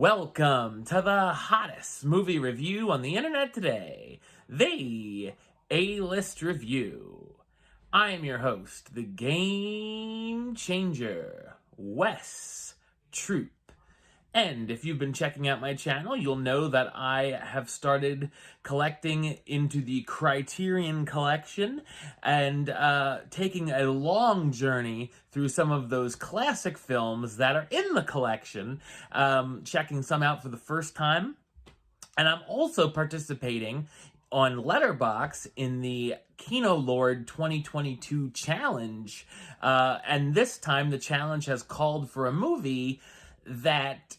Welcome to the hottest movie review on the internet today, the A-List Review. I am your host, the Game Changer, Wes Troop. And if you've been checking out my channel, you'll know that I have started collecting into the Criterion Collection and taking a long journey through some of those classic films that are in the collection, checking some out for the first time. And I'm also participating on Letterboxd in the Kino Lord 2022 challenge. And this time the challenge has called for a movie that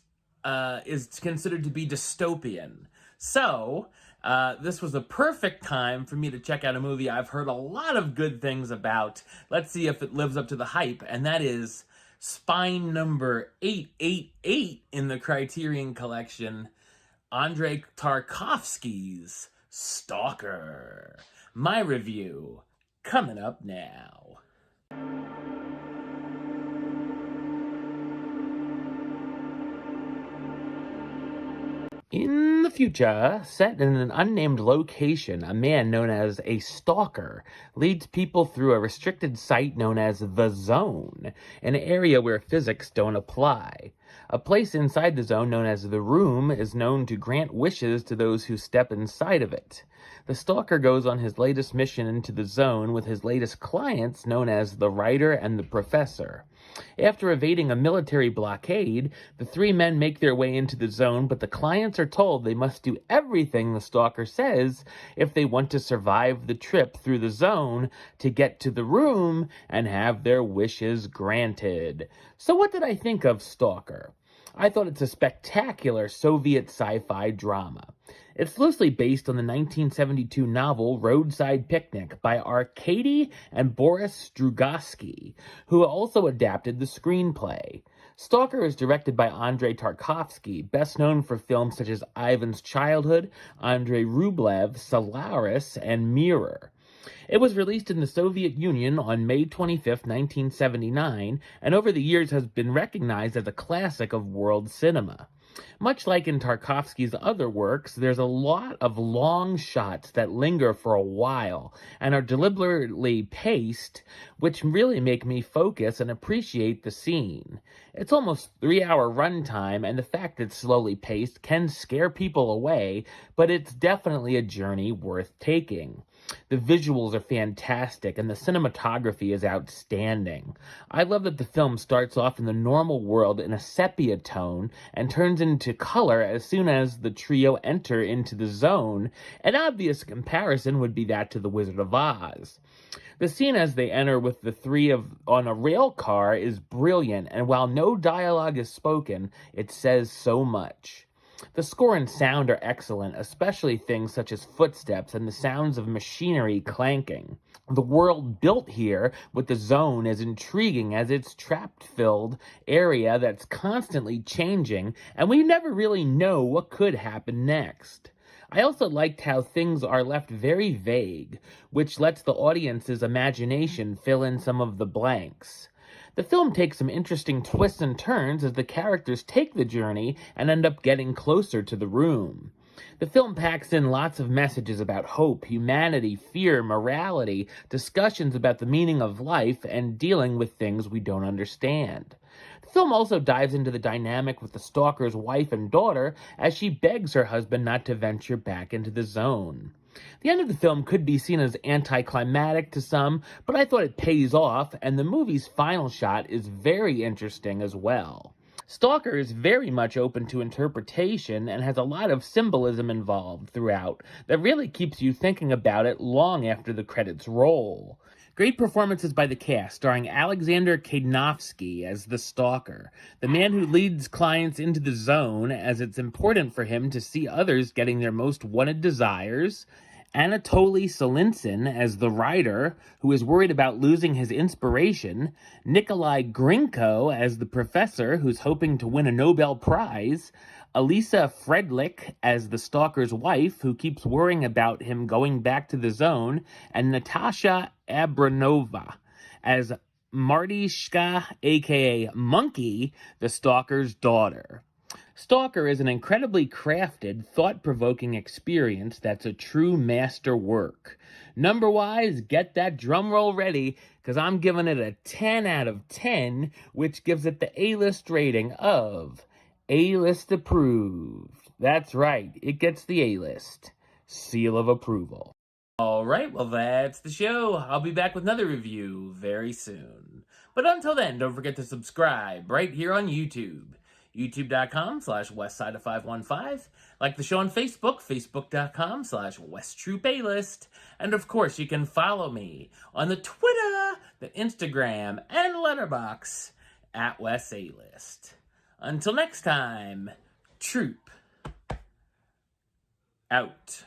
is considered to be dystopian. So, this was a perfect time for me to check out a movie I've heard a lot of good things about. Let's see if it lives up to the hype, and that is Spine number 888 in the Criterion Collection, Andrei Tarkovsky's Stalker. My review, coming up now. In the future, set in an unnamed location, a man known as a Stalker leads people through a restricted site known as the Zone, an area where physics don't apply. A place inside the zone known as the Room is known to grant wishes to those who step inside of it. The Stalker goes on his latest mission into the zone with his latest clients known as the Writer and the Professor. After evading a military blockade, the three men make their way into the zone, but the clients are told they must do everything the Stalker says if they want to survive the trip through the zone to get to the Room and have their wishes granted. So what did I think of Stalker? I thought it's a spectacular Soviet sci-fi drama. It's loosely based on the 1972 novel Roadside Picnic by Arkady and Boris Strugatsky, who also adapted the screenplay. Stalker is directed by Andrei Tarkovsky, best known for films such as Ivan's Childhood, Andrei Rublev, Solaris, and Mirror. It was released in the Soviet Union on May 25, 1979, and over the years has been recognized as a classic of world cinema. Much like in Tarkovsky's other works, there's a lot of long shots that linger for a while and are deliberately paced, which really make me focus and appreciate the scene. It's almost 3-hour runtime, and the fact it's slowly paced can scare people away, but it's definitely a journey worth taking. The visuals are fantastic, and the cinematography is outstanding. I love that the film starts off in the normal world in a sepia tone and turns into color as soon as the trio enter into the zone. An obvious comparison would be that to The Wizard of Oz. The scene as they enter with the three on a rail car is brilliant, and while no dialogue is spoken, it says so much. The score and sound are excellent, especially things such as footsteps and the sounds of machinery clanking. The world built here with the zone is intriguing as it's trap-filled area that's constantly changing, and we never really know what could happen next. I also liked how things are left very vague, which lets the audience's imagination fill in some of the blanks. The film takes some interesting twists and turns as the characters take the journey and end up getting closer to the Room. The film packs in lots of messages about hope, humanity, fear, morality, discussions about the meaning of life, and dealing with things we don't understand. The film also dives into the dynamic with the Stalker's wife and daughter as she begs her husband not to venture back into the zone. The end of the film could be seen as anticlimactic to some, but I thought it pays off, and the movie's final shot is very interesting as well. Stalker is very much open to interpretation and has a lot of symbolism involved throughout that really keeps you thinking about it long after the credits roll. Great performances by the cast, starring Alexander Kadnovsky as the Stalker, the man who leads clients into the zone as it's important for him to see others getting their most wanted desires, Anatoly Solinsin as the Writer, who is worried about losing his inspiration, Nikolai Grinko as the Professor, who's hoping to win a Nobel Prize, Elisa Fredlich as the Stalker's wife, who keeps worrying about him going back to the zone, and Natasha Abramova as Martyshka, aka Monkey, the Stalker's daughter. Stalker is an incredibly crafted, thought-provoking experience that's a true master work. Number-wise, get that drum roll ready, because I'm giving it a 10 out of 10, which gives it the A-list rating of A-list approved. That's right, it gets the A-list seal of approval. Alright, well that's the show. I'll be back with another review very soon. But until then, don't forget to subscribe right here on YouTube. YouTube.com/WestsideOf515. Like the show on Facebook, Facebook.com/WestTroupeAlist. And of course, you can follow me on the Twitter, the Instagram, and Letterboxd at WesAlist. Until next time, Troop out.